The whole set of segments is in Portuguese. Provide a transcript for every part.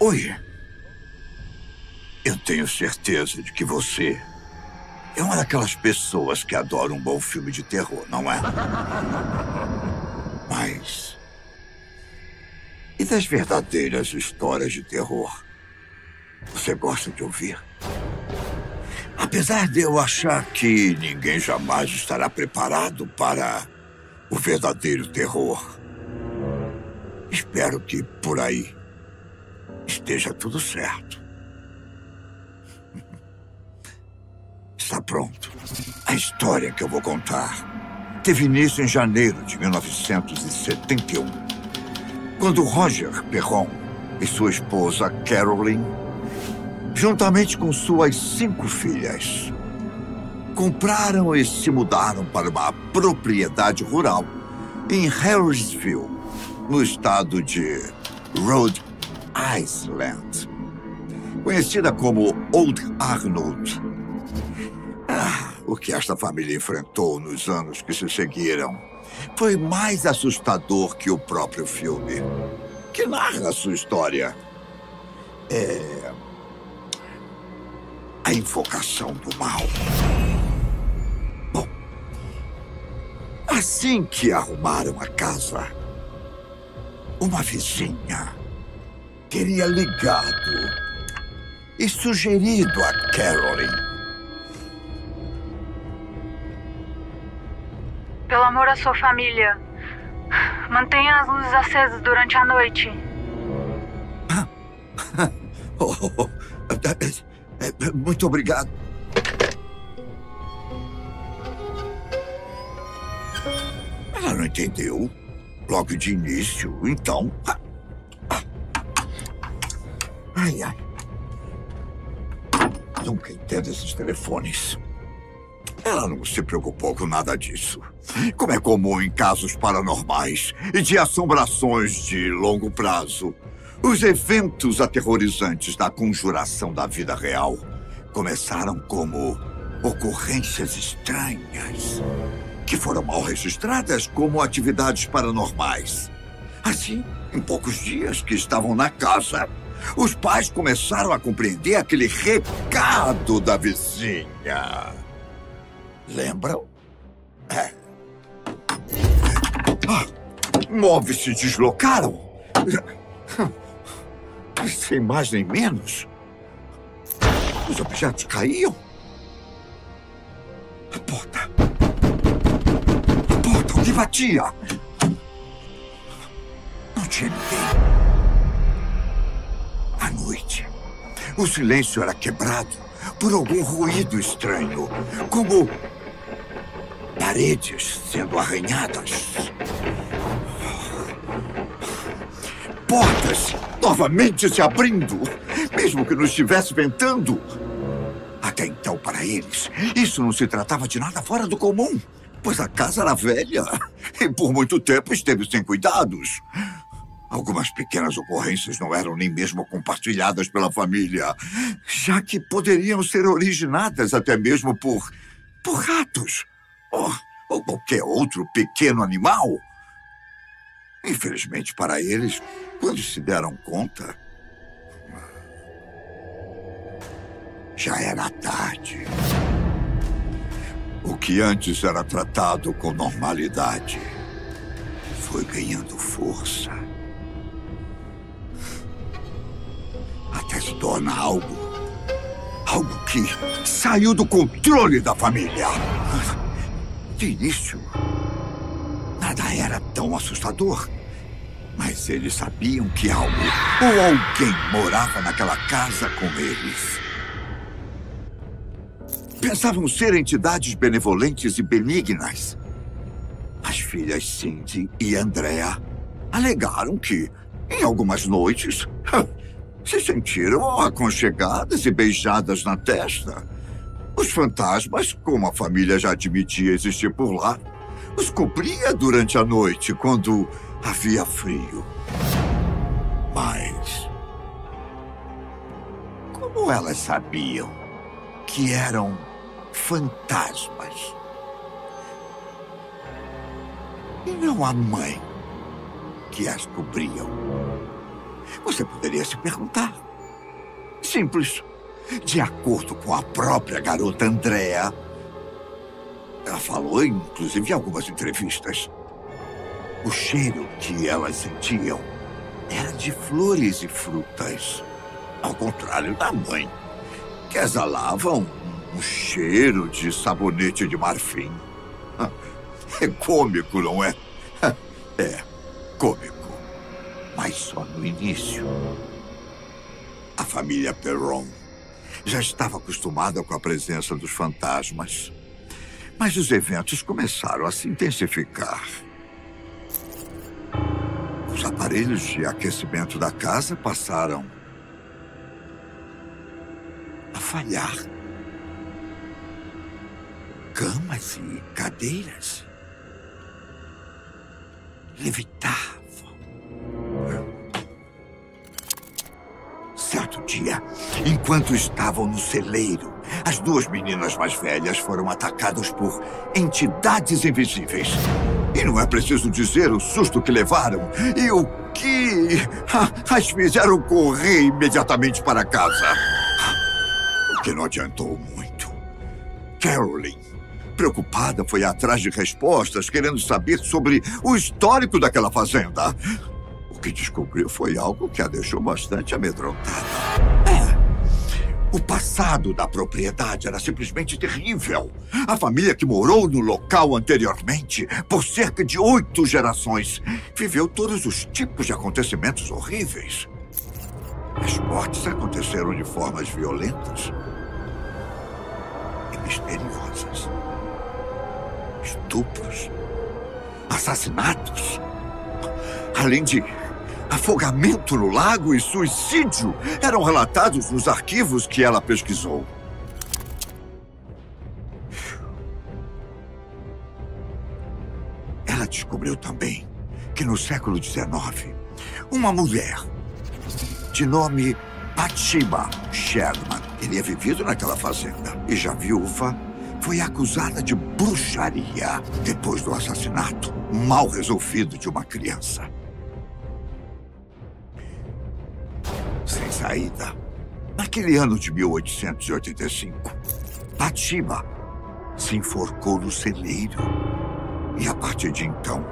Oi. Eu tenho certeza de que você é uma daquelas pessoas que adoram um bom filme de terror, não é? Mas... e das verdadeiras histórias de terror? Você gosta de ouvir? Apesar de eu achar que ninguém jamais estará preparado para o verdadeiro terror, espero que por aí esteja tudo certo. Está pronto. A história que eu vou contar teve início em janeiro de 1971, quando Roger Perron e sua esposa Carolyn, juntamente com suas 5 filhas, compraram e se mudaram para uma propriedade rural em Harrisville, no estado de Rhode Island, conhecida como Old Arnold. O que esta família enfrentou nos anos que se seguiram foi mais assustador que o próprio filme, que narra a sua história. É a invocação do mal. Bom, assim que arrumaram a casa, uma vizinha teria ligado e sugerido a Carolyn: pelo amor à sua família, mantenha as luzes acesas durante a noite. Muito obrigado. Ela não entendeu logo de início, então... Ai. Nunca entendo esses telefones. Ela não se preocupou com nada disso. Como é comum em casos paranormais e de assombrações de longo prazo, os eventos aterrorizantes da conjuração da vida real começaram como ocorrências estranhas, que foram mal registradas como atividades paranormais. Assim, em poucos dias que estavam na casa, os pais começaram a compreender aquele recado da vizinha. Lembram? Móveis se deslocaram. Sem mais nem menos. Os objetos caíam. A porta, alguém batia. Não tinha ninguém. À noite, o silêncio era quebrado por algum ruído estranho, como paredes sendo arranhadas. Portas novamente se abrindo, mesmo que não estivesse ventando. Até então, para eles, isso não se tratava de nada fora do comum, pois a casa era velha e por muito tempo esteve sem cuidados. Algumas pequenas ocorrências não eram nem mesmo compartilhadas pela família, já que poderiam ser originadas até mesmo por ratos ou qualquer outro pequeno animal. Infelizmente para eles, quando se deram conta, já era tarde. O que antes era tratado com normalidade foi ganhando força, até se tornar algo que saiu do controle da família. De início, nada era tão assustador, mas eles sabiam que algo ou alguém morava naquela casa com eles. Pensavam ser entidades benevolentes e benignas. As filhas Cindy e Andrea alegaram que, em algumas noites, se sentiram aconchegadas e beijadas na testa. Os fantasmas, como a família já admitia existir por lá, os cobria durante a noite quando havia frio. Mas como elas sabiam que eram fantasmas e não a mãe que as cobriam? Você poderia se perguntar. Simples. De acordo com a própria garota Andrea, ela falou, inclusive em algumas entrevistas, o cheiro que elas sentiam era de flores e frutas. Ao contrário da mãe, que exalava um cheiro de sabonete de marfim. É cômico, não é? É cômico. Mas só no início. A família Perron já estava acostumada com a presença dos fantasmas. Mas os eventos começaram a se intensificar. Os aparelhos de aquecimento da casa passaram a falhar. Camas e cadeiras levitavam. Certo dia, enquanto estavam no celeiro, as duas meninas mais velhas foram atacadas por entidades invisíveis. E não é preciso dizer o susto que levaram e o que as fizeram correr imediatamente para casa. O que não adiantou muito. Carolyn, preocupada, foi atrás de respostas, querendo saber sobre o histórico daquela fazenda. O que descobriu foi algo que a deixou bastante amedrontada. O passado da propriedade era simplesmente terrível. A família que morou no local anteriormente, por cerca de 8 gerações, viveu todos os tipos de acontecimentos horríveis. As mortes aconteceram de formas violentas e misteriosas. Estupros, assassinatos, além de afogamento no lago e suicídio eram relatados nos arquivos que ela pesquisou. Ela descobriu também que no século XIX, uma mulher de nome Bathsheba Sherman teria vivido naquela fazenda e, já viúva, foi acusada de bruxaria depois do assassinato mal resolvido de uma criança. Sem saída, naquele ano de 1885, Bathsheba se enforcou no celeiro e, a partir de então,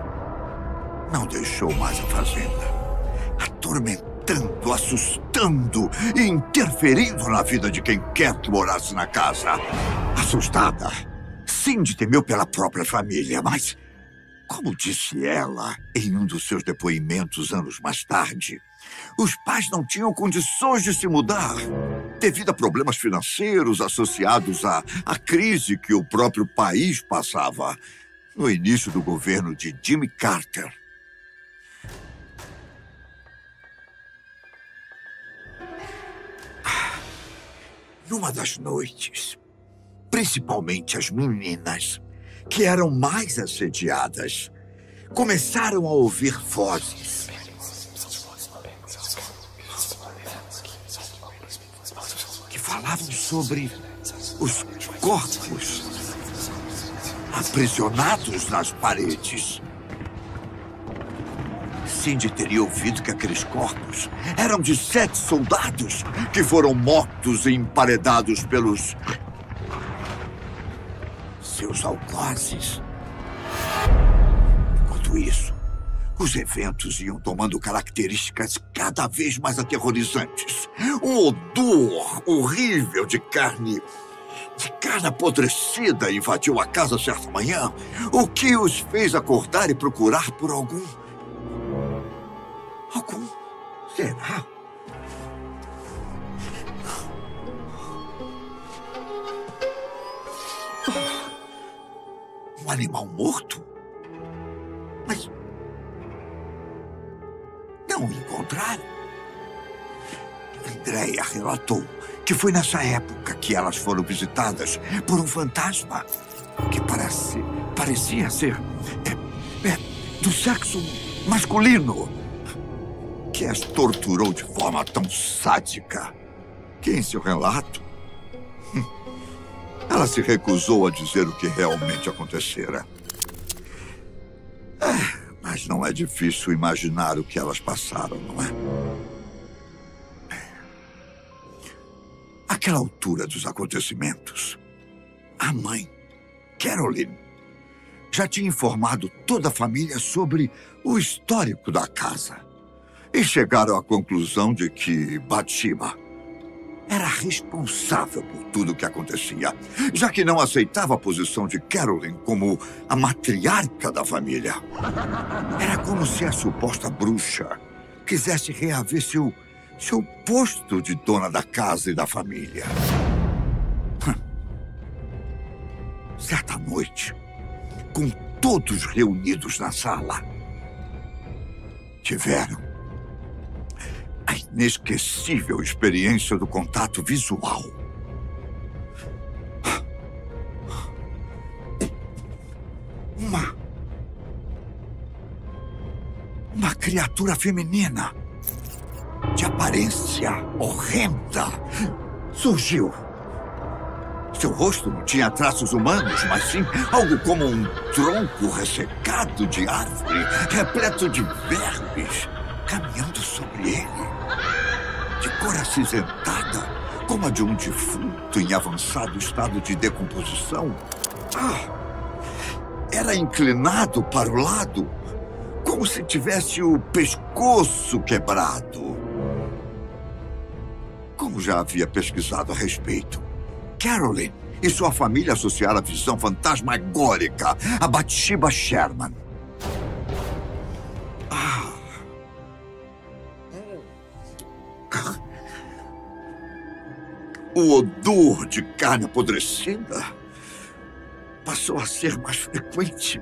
não deixou mais a fazenda, atormentando, assustando e interferindo na vida de quem quer que morasse na casa. Assustada, Cindy temeu pela própria família, mas, como disse ela em um dos seus depoimentos anos mais tarde, os pais não tinham condições de se mudar devido a problemas financeiros associados à crise que o próprio país passava no início do governo de Jimmy Carter. Numa das noites, principalmente as meninas, que eram mais assediadas, começaram a ouvir vozes. Que falavam sobre os corpos aprisionados nas paredes. Cindy teria ouvido que aqueles corpos eram de 7 soldados que foram mortos e emparedados pelos seus algozes. Enquanto isso, os eventos iam tomando características cada vez mais aterrorizantes. Um odor horrível de carne apodrecida invadiu a casa certa manhã, o que os fez acordar e procurar por algum... Será? Um animal morto? Mas não o encontraram. Andrea relatou que foi nessa época que elas foram visitadas por um fantasma que parecia ser do sexo masculino, que as torturou de forma tão sádica que, em seu relato, ela se recusou a dizer o que realmente acontecera. Mas não é difícil imaginar o que elas passaram, não é? Naquela altura dos acontecimentos, a mãe, Carolyn, já tinha informado toda a família sobre o histórico da casa. E chegaram à conclusão de que Bathsheba era responsável por tudo o que acontecia, já que não aceitava a posição de Carolyn como a matriarca da família. Era como se a suposta bruxa quisesse reaver seu posto de dona da casa e da família. Certa noite, com todos reunidos na sala, tiveram a inesquecível experiência do contato visual. Uma criatura feminina de aparência horrenda surgiu. Seu rosto não tinha traços humanos, mas sim algo como um tronco ressecado de árvore, repleto de vermes, caminhando sobre ele. De cor acinzentada, como a de um defunto em avançado estado de decomposição. Era inclinado para o lado, como se tivesse o pescoço quebrado. Como já havia pesquisado a respeito, Carolyn e sua família associaram a visão fantasmagórica a Bathsheba Sherman. O odor de carne apodrecida passou a ser mais frequente.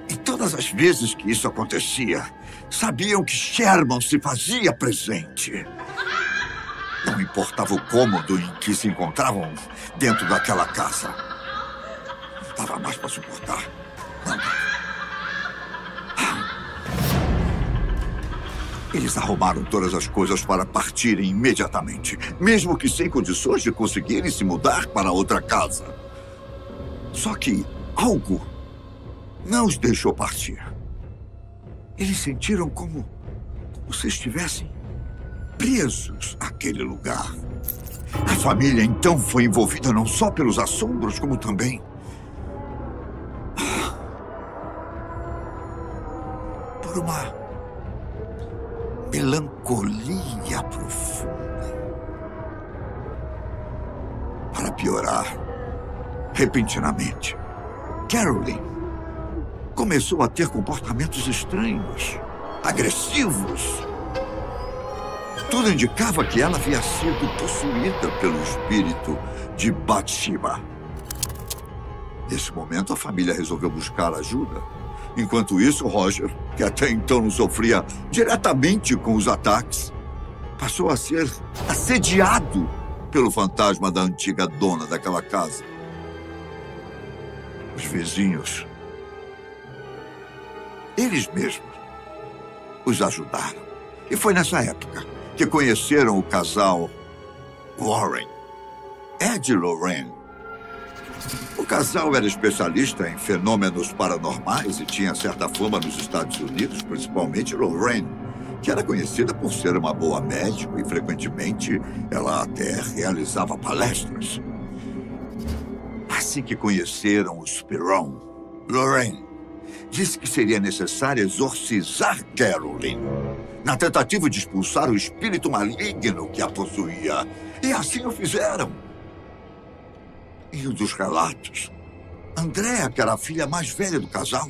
E todas as vezes que isso acontecia, sabiam que Sherman se fazia presente. Não importava o cômodo em que se encontravam dentro daquela casa. Não dava mais para suportar. Não. Eles arrumaram todas as coisas para partirem imediatamente, mesmo que sem condições de conseguirem se mudar para outra casa. Só que algo não os deixou partir. Eles sentiram como se estivessem presos àquele lugar. A família, então, foi envolvida não só pelos assombros, como também por uma melancolia profunda. Para piorar, repentinamente, Carolyn começou a ter comportamentos estranhos, agressivos. Tudo indicava que ela havia sido possuída pelo espírito de Bathsheba. Nesse momento, a família resolveu buscar ajuda. Enquanto isso, Roger, que até então não sofria diretamente com os ataques, passou a ser assediado pelo fantasma da antiga dona daquela casa. Os vizinhos, eles mesmos, os ajudaram. E foi nessa época que conheceram o casal Warren, Ed e Lorraine. O casal era especialista em fenômenos paranormais e tinha certa fama nos Estados Unidos, principalmente Lorraine, que era conhecida por ser uma boa médica e, frequentemente, ela até realizava palestras. Assim que conheceram os Perron, Lorraine disse que seria necessário exorcizar Carolyn, na tentativa de expulsar o espírito maligno que a possuía. E assim o fizeram. Em um dos relatos, Andrea, que era a filha mais velha do casal,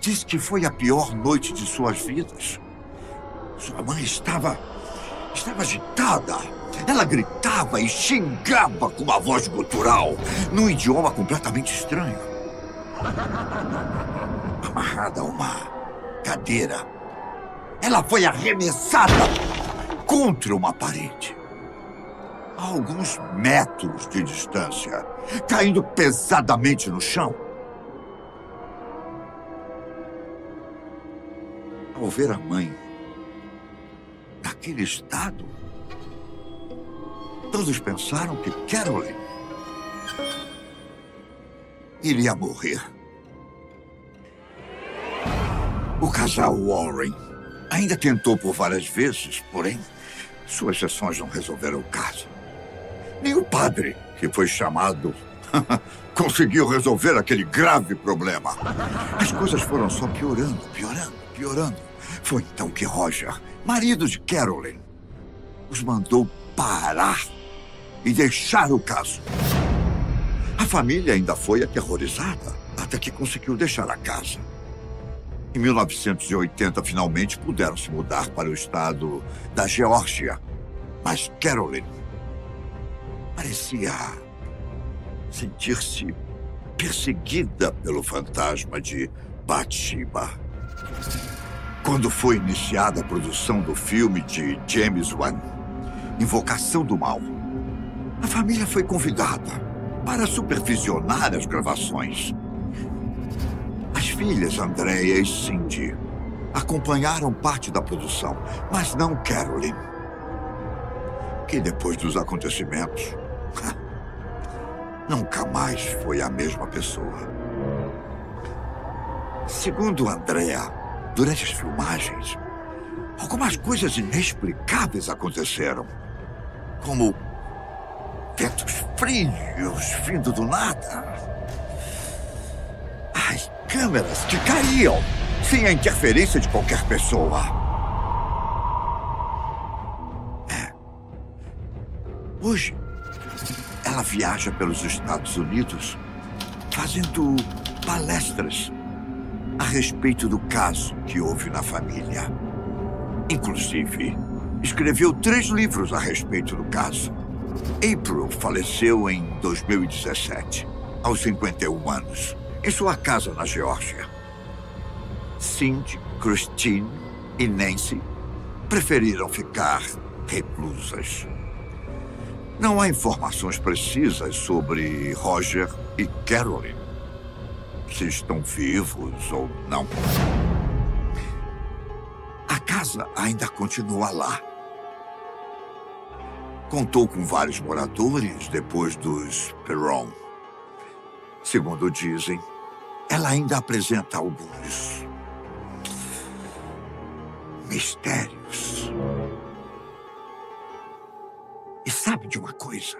disse que foi a pior noite de suas vidas. Sua mãe estava agitada. Ela gritava e xingava com uma voz gutural, num idioma completamente estranho. Amarrada a uma cadeira, ela foi arremessada contra uma parede, a alguns metros de distância, caindo pesadamente no chão. Ao ver a mãe naquele estado, todos pensaram que Carolyn iria morrer. O casal Warren ainda tentou por várias vezes, porém, suas sessões não resolveram o caso. padre, que foi chamado, conseguiu resolver aquele grave problema. As coisas foram só piorando, piorando. Foi então que Roger, marido de Carolyn, os mandou parar e deixar o caso. A família ainda foi aterrorizada, até que conseguiu deixar a casa. Em 1980, finalmente puderam se mudar para o estado da Geórgia. Mas Carolyn parecia sentir-se perseguida pelo fantasma de Bathsheba. Quando foi iniciada a produção do filme de James Wan, Invocação do Mal, a família foi convidada para supervisionar as gravações. As filhas Andrea e Cindy acompanharam parte da produção, mas não Carolyn, que depois dos acontecimentos nunca mais foi a mesma pessoa. Segundo Andrea, durante as filmagens, algumas coisas inexplicáveis aconteceram, como ventos frios vindo do nada. As câmeras que caíam sem a interferência de qualquer pessoa. Hoje, ela viaja pelos Estados Unidos fazendo palestras a respeito do caso que houve na família. Inclusive, escreveu 3 livros a respeito do caso. April faleceu em 2017, aos 51 anos, em sua casa na Geórgia. Cindy, Christine e Nancy preferiram ficar reclusas. Não há informações precisas sobre Roger e Carolyn, se estão vivos ou não. A casa ainda continua lá. Contou com vários moradores depois dos Perron. Segundo dizem, ela ainda apresenta alguns mistérios. E sabe de uma coisa?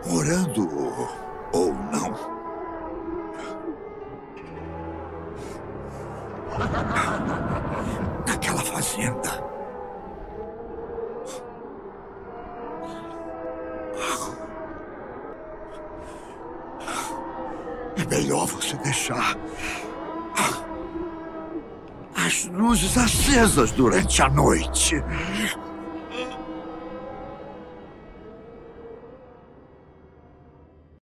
Morando ou não, naquela fazenda, é melhor você deixar as luzes acesas durante a noite.